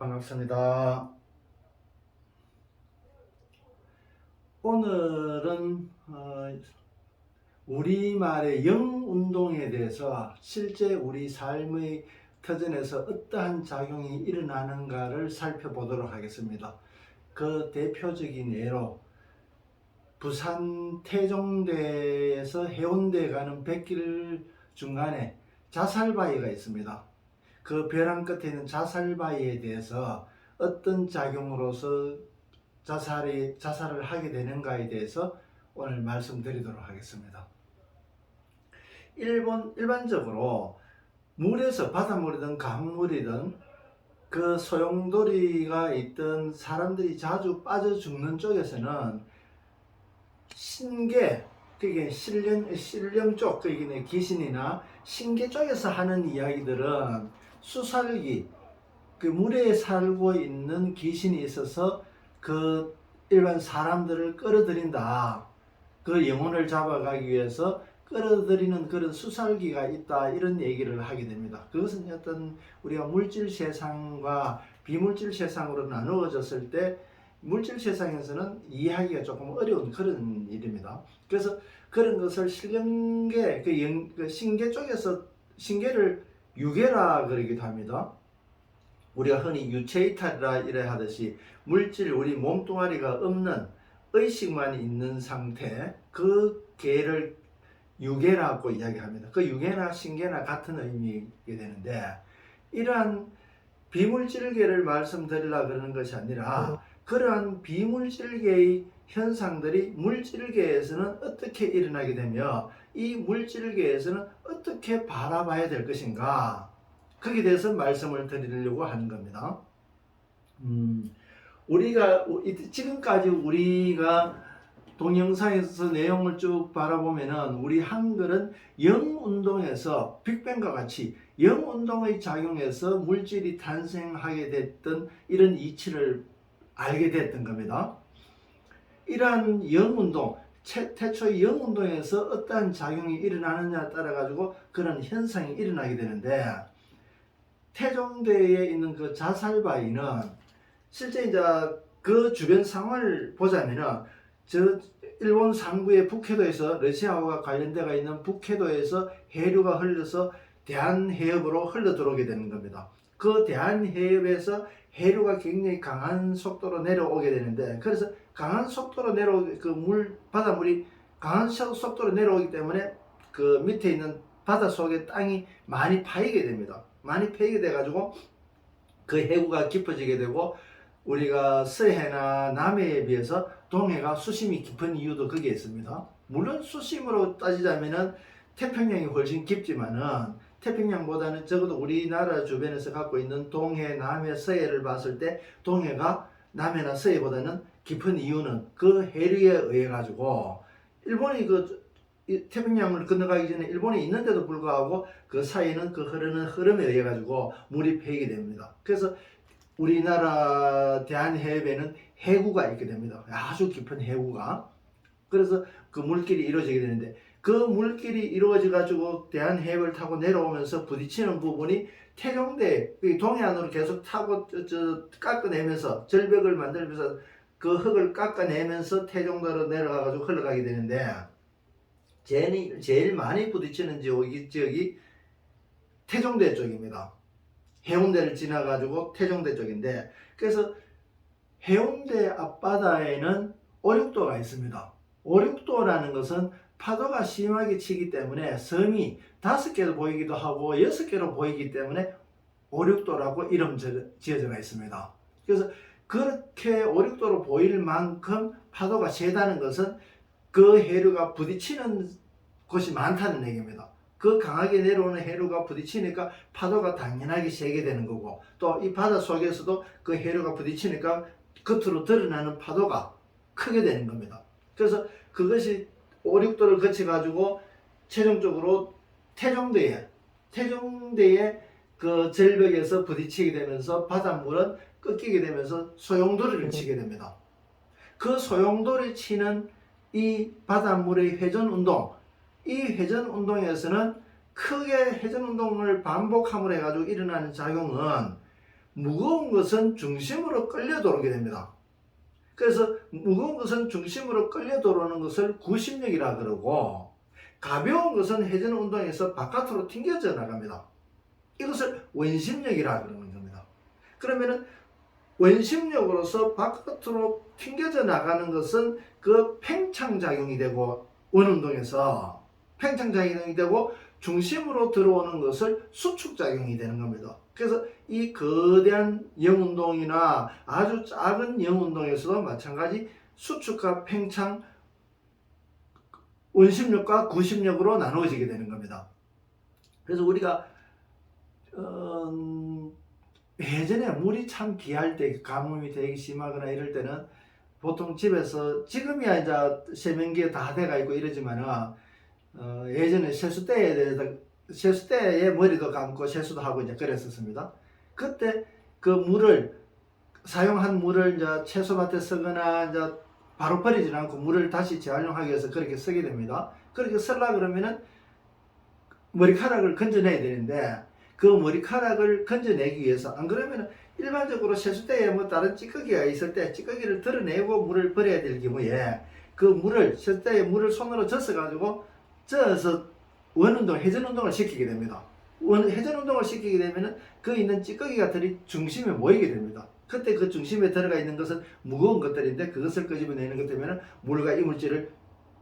반갑습니다. 오늘은 우리말의 영운동에 대해서 실제 우리 삶의 터전에서 어떠한 작용이 일어나는가를 살펴보도록 하겠습니다. 그 대표적인 예로 부산 태종대에서 해운대 가는 백길 중간에 자살바위가 있습니다. 그 벼랑 끝에 있는 자살바위에 대해서 어떤 작용으로서 자살을 하게 되는가에 대해서 오늘 말씀드리도록 하겠습니다. 일반적으로 물에서 바닷물이든 강물이든 그 소용돌이가 있던 사람들이 자주 빠져 죽는 쪽에서는 신계, 그게 신령 쪽, 그게 귀신이나 신계 쪽에서 하는 이야기들은 수살기, 그 물에 살고 있는 귀신이 있어서 그 일반 사람들을 끌어들인다. 그 영혼을 잡아가기 위해서 끌어들이는 그런 수살기가 있다. 이런 얘기를 하게 됩니다. 그것은 어떤 우리가 물질 세상과 비물질 세상으로 나누어졌을 때 물질 세상에서는 이해하기가 조금 어려운 그런 일입니다. 그래서 그런 것을 신령계, 그 신계 쪽에서 신계를 유계라 그러기도 합니다. 우리가 흔히 유체이탈이라 이래 하듯이 물질, 우리 몸뚱아리가 없는 의식만 있는 상태, 그 계를 유계라고 이야기합니다. 그 유계나 신계나 같은 의미게 되는데, 이러한 비물질계를 말씀드리려고 그러는 것이 아니라 그러한 비물질계의 현상들이 물질계에서는 어떻게 일어나게 되며 이 물질계에서는 어떻게 바라봐야 될 것인가, 거기에 대해서 말씀을 드리려고 하는 겁니다. 우리가 지금까지 우리가 동영상에서 내용을 쭉 바라보면은 우리 한글은 영운동에서 빅뱅과 같이 영운동의 작용에서 물질이 탄생하게 됐던 이런 이치를 알게 됐던 겁니다. 이러한 영운동, 태초의 영운동에서 어떠한 작용이 일어나느냐에 따라 가지고 그런 현상이 일어나게 되는데, 태종대에 있는 그 자살바위는 실제 이제 그 주변 상황을 보자면은 저 일본 상부의 북해도에서 러시아와 관련되어 있는 북해도에서 해류가 흘러서 대한해협으로 흘러 들어오게 되는 겁니다. 그 대한해협에서 해류가 굉장히 강한 속도로 내려오게 되는데, 그래서 강한 속도로 바닷물이 강한 속도로 내려오기 때문에 그 밑에 있는 바닷속의 땅이 많이 파이게 됩니다. 많이 패이게 돼가지고 그 해구가 깊어지게 되고, 우리가 서해나 남해에 비해서 동해가 수심이 깊은 이유도 거기에 있습니다. 물론 수심으로 따지자면은 태평양이 훨씬 깊지만은 태평양보다는 적어도 우리나라 주변에서 갖고 있는 동해, 남해, 서해를 봤을 때 동해가 남해나 서해보다는 깊은 이유는 그 해류에 의해 가지고 일본이 태평양을 건너가기 전에 일본에 있는데도 불구하고 그 사이에는 그 흐르는 흐름에 의해 가지고 물이 패이게 됩니다. 그래서 우리나라 대한해협에는 해구가 있게 됩니다. 아주 깊은 해구가. 그래서 그 물길이 이루어지게 되는데, 그 물길이 이루어져 가지고 대한해협을 타고 내려오면서 부딪히는 부분이 태종대 동해안으로 계속 타고 깎아내면서 절벽을 만들면서 그 흙을 깎아내면서 태종도로 내려가 가지고 흘러가게 되는데, 제일 많이 부딪히는 지역이 태종대 쪽입니다. 해운대를 지나가지고 태종대 쪽인데, 그래서 해운대 앞바다에는 오륙도가 있습니다. 오륙도라는 것은 파도가 심하게 치기 때문에 섬이 5개로 보이기도 하고 6개로 보이기 때문에 오륙도라고 이름 지어져 있습니다. 그래서 그렇게 오륙도로 보일 만큼 파도가 세다는 것은 그 해류가 부딪히는 곳이 많다는 얘기입니다. 그 강하게 내려오는 해류가 부딪히니까 파도가 당연하게 세게 되는 거고, 또 이 바다 속에서도 그 해류가 부딪히니까 겉으로 드러나는 파도가 크게 되는 겁니다. 그래서 그것이 오륙도를 거쳐 가지고 최종적으로 태종대에 그 절벽에서 부딪히게 되면서 바닷물은 꺾이게 되면서 소용돌이를 치게 됩니다. 그 소용돌이 치는 이 바닷물의 회전운동, 이 회전운동에서는 크게 회전운동을 반복함으로 해가지고 일어나는 작용은 무거운 것은 중심으로 끌려 들어오게 됩니다. 그래서 무거운 것은 중심으로 끌려 들어오는 것을 구심력이라 그러고, 가벼운 것은 회전 운동에서 바깥으로 튕겨져 나갑니다. 이것을 원심력이라 그러는 겁니다. 그러면은 원심력으로서 바깥으로 튕겨져 나가는 것은 그 팽창작용이 되고, 원운동에서 팽창작용이 되고 중심으로 들어오는 것을 수축작용이 되는 겁니다. 그래서 이 거대한 영운동이나 아주 작은 영운동에서도 마찬가지 수축과 팽창, 원심력과 구심력으로 나누어지게 되는 겁니다. 그래서 우리가 예전에 물이 참 귀할 때, 가뭄이 되게 심하거나 이럴 때는 보통 집에서, 지금이야 이제 세면기에 다 돼가 있고 이러지만은 예전에 세수대에 머리도 감고 세수도 하고 이제 그랬었습니다. 그때 그 물을, 사용한 물을 이제 채소밭에 쓰거나 이제 바로 버리지 않고 물을 다시 재활용하기 위해서 그렇게 쓰게 됩니다. 그렇게 쓰려 그러면은 머리카락을 건져내야 되는데, 그 머리카락을 건져내기 위해서, 안 그러면 일반적으로 세수대에 뭐 다른 찌꺼기가 있을 때 찌꺼기를 드러내고 물을 버려야 될 경우에, 그 물을, 세수대에 물을 손으로 젖어서 원운동, 회전운동을 시키게 됩니다. 회전운동을 시키게 되면 그 있는 찌꺼기가들이 중심에 모이게 됩니다. 그때 그 중심에 들어가 있는 것은 무거운 것들인데, 그것을 끄집어내는 것 때문에 물과 이물질을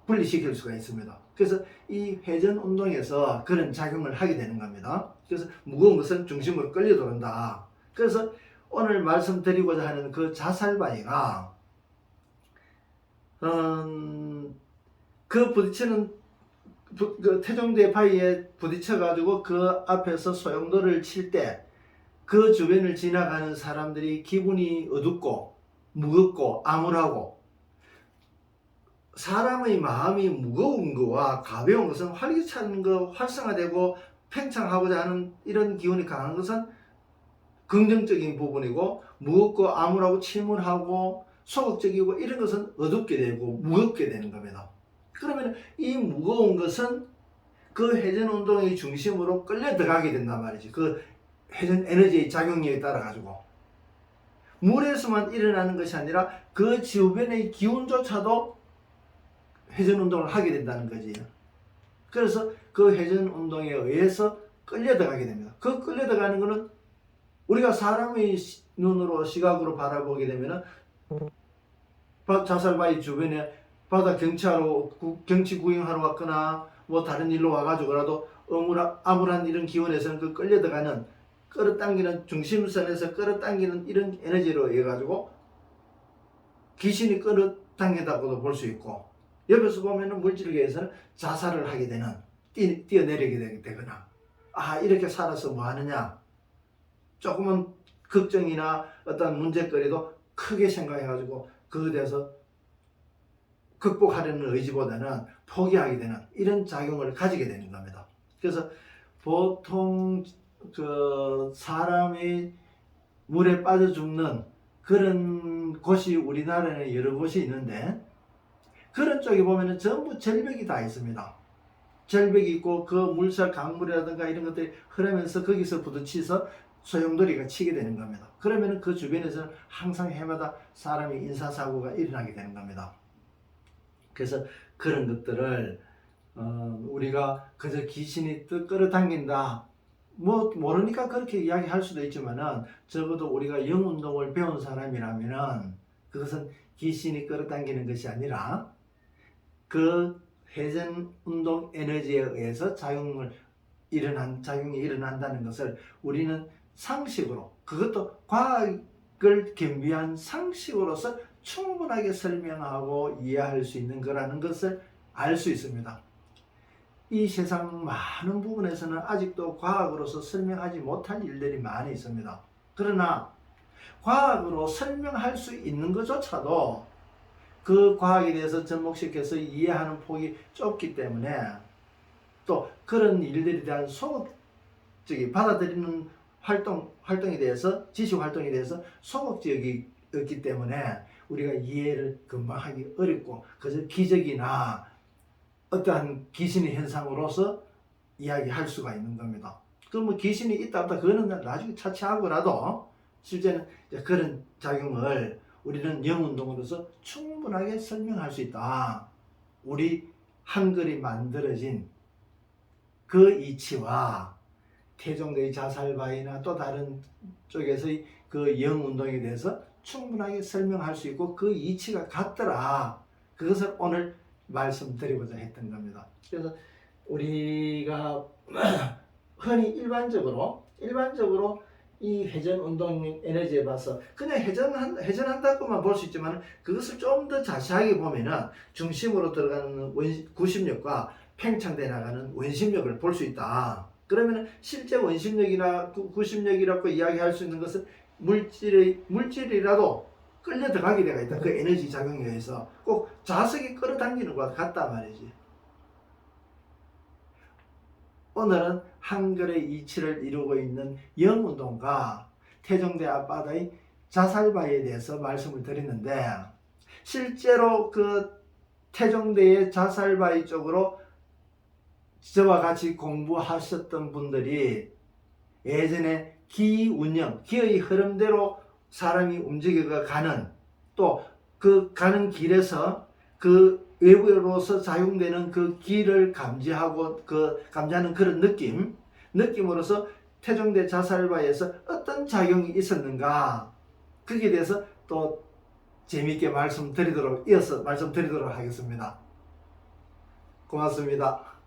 분리시킬 수가 있습니다. 그래서 이 회전 운동에서 그런 작용을 하게 되는 겁니다. 그래서 무거운 것은 중심으로 끌려 들어온다. 그래서 오늘 말씀드리고자 하는 그 자살바위가 그 부딪히는 그 태종대 바위에 부딪혀 가지고 그 앞에서 소용돌이를 칠 때 그 주변을 지나가는 사람들이 기분이 어둡고 무겁고 암울하고, 사람의 마음이 무거운 거와 가벼운 것은 활기찬 거, 활성화되고 팽창하고자 하는 이런 기운이 강한 것은 긍정적인 부분이고, 무겁고 암울하고 침울하고 소극적이고 이런 것은 어둡게 되고 무겁게 되는 겁니다. 그러면 이 무거운 것은 그 회전 운동의 중심으로 끌려 들어가게 된단 말이지. 그 회전 에너지의 작용력에 따라 가지고 물에서만 일어나는 것이 아니라 그 주변의 기운조차도 회전 운동을 하게 된다는 거지. 그래서 그 회전 운동에 의해서 끌려 들어가게 됩니다. 그 끌려 들어가는 것은 우리가 사람의 눈으로, 시각으로 바라보게 되면은 자살바위 주변에 바다 경치 구경하러 왔거나 뭐 다른 일로 와가지고라도 암울한 이런 기운에서는 그 끌려 들어가는, 끌어당기는, 중심선에서 끌어당기는 이런 에너지로 해가지고 귀신이 끌어당긴다고도 볼 수 있고, 옆에서 보면은 물질계에서는 자살을 하게 되는, 뛰어내리게 되거나, 이렇게 살아서 뭐 하느냐, 조금은 걱정이나 어떤 문제거리도 크게 생각해가지고 그에 대해서 극복하려는 의지보다는 포기하게 되는 이런 작용을 가지게 되는 겁니다. 그래서 보통 그 사람이 물에 빠져 죽는 그런 곳이 우리나라에 여러 곳이 있는데, 그런 쪽에 보면은 전부 절벽이 다 있습니다. 절벽이 있고 그 물살, 강물이라든가 이런 것들이 흐르면서 거기서 부딪혀서 소용돌이가 치게 되는 겁니다. 그러면 그 주변에서는 항상 해마다 사람이 인사사고가 일어나게 되는 겁니다. 그래서 그런 것들을 우리가 그저 귀신이 끌어당긴다, 뭐 모르니까 그렇게 이야기할 수도 있지만은, 적어도 우리가 영운동을 배운 사람이라면은 그것은 귀신이 끌어당기는 것이 아니라 그 회전 운동 에너지에 의해서 작용이 일어난다는 것을 우리는 상식으로, 그것도 과학을 겸비한 상식으로서 충분하게 설명하고 이해할 수 있는 거라는 것을 알 수 있습니다. 이 세상 많은 부분에서는 아직도 과학으로서 설명하지 못할 일들이 많이 있습니다. 그러나 과학으로 설명할 수 있는 것조차도 그 과학에 대해서 접목시켜서 이해하는 폭이 좁기 때문에, 또 그런 일들에 대한 받아들이는 활동에 대해서, 지식 활동에 대해서 소극적이었기 때문에 우리가 이해를 금방 하기 어렵고, 그저 기적이나 어떠한 귀신의 현상으로서 이야기할 수가 있는 겁니다. 그럼 뭐 귀신이 있다 없다 그거는 나중에 차치하고라도, 실제는 이제 그런 작용을 우리는 영운동으로서 충분하게 설명할 수 있다. 우리 한글이 만들어진 그 이치와 태종대의 자살바위나 또 다른 쪽에서의 그 영운동에 대해서 충분하게 설명할 수 있고 그 이치가 같더라. 그것을 오늘 말씀드리고자 했던 겁니다. 그래서 우리가 흔히 일반적으로 이 회전운동 에너지에 봐서 그냥 회전한다고만 볼 수 있지만 그것을 좀 더 자세하게 보면은 중심으로 들어가는 구심력과 팽창돼 나가는 원심력을 볼 수 있다. 그러면 실제 원심력이나 구심력이라고 이야기할 수 있는 것은 물질이라도 끌려 들어가게 되어 있다. 그 에너지 작용에 의해서 꼭 자석이 끌어당기는 것과 같단 말이지. 오늘은 한글의 이치를 이루고 있는 영운동과 태종대 앞바다의 자살바위에 대해서 말씀을 드렸는데 실제로 그 태종대의 자살바위 쪽으로 저와 같이 공부하셨던 분들이 예전에 기운영, 기의 흐름대로 사람이 움직여 가는 또 그 가는 길에서 그 외부로서 작용되는 그 길을 감지하고 감지하는 그런 느낌으로서 태종대 자살바위에서 어떤 작용이 있었는가 거기에 대해서 또 재미있게 이어서 말씀드리도록 하겠습니다. 고맙습니다.